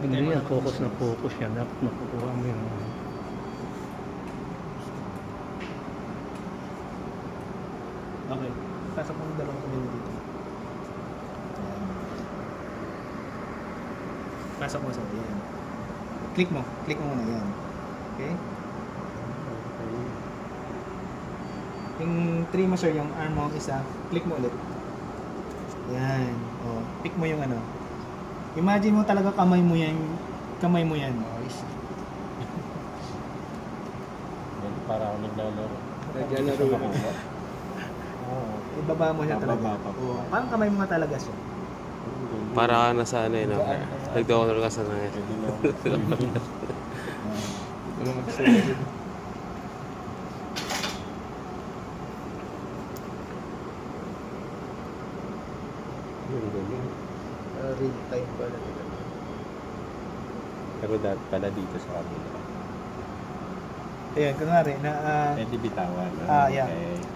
Hindi yan, focus na focus yan. Dapat makukuha mo yung Okay. Pasok mo yung dalawang kamay dito. Ayan. Pasok mo sa yan. Click mo. Click mo muna yan. Okay? Yung 3 mo sir, yung arm mo isa, click mo ulit. Yan. O, pick mo yung ano. Imagine mo talaga kamay mo yan. Kamay mo yan. Para ako naglalaro. Naglalaro ako. Oo. Ibaba mo siya talaga. Bababa pa. Oo. Parang kamay mo nga talaga siya. Para ka na sa ano eh, no? Nag-donor ka sa nangyay. Pwede na ako. Ano magsusunod? Yung ganyan. Real time pala. Pero dati pala dito sa kabila. Ayan, kunwari, Pwede bitawan. yeah.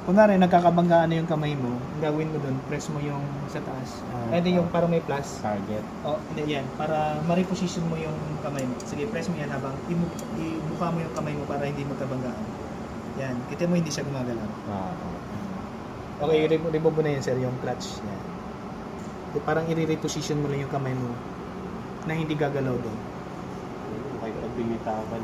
Kunwari, nagkakabanggaan na yung kamay mo, ang gawin mo dun, press mo yung sa taas. Hindi yung parang may plus. Target. O, hindi yan. Para ma-reposition mo yung kamay mo. Sige, press mo yan habang ibuka mo yung kamay mo para hindi magkabanggaan. Yan. Kita mo hindi siya gumagalaw. Okay, remove mo na yan, sir, yung clutch. Yan. So, parang i-reposition mo lang yung kamay mo na hindi gagalaw doon. Kahit pag binitawan,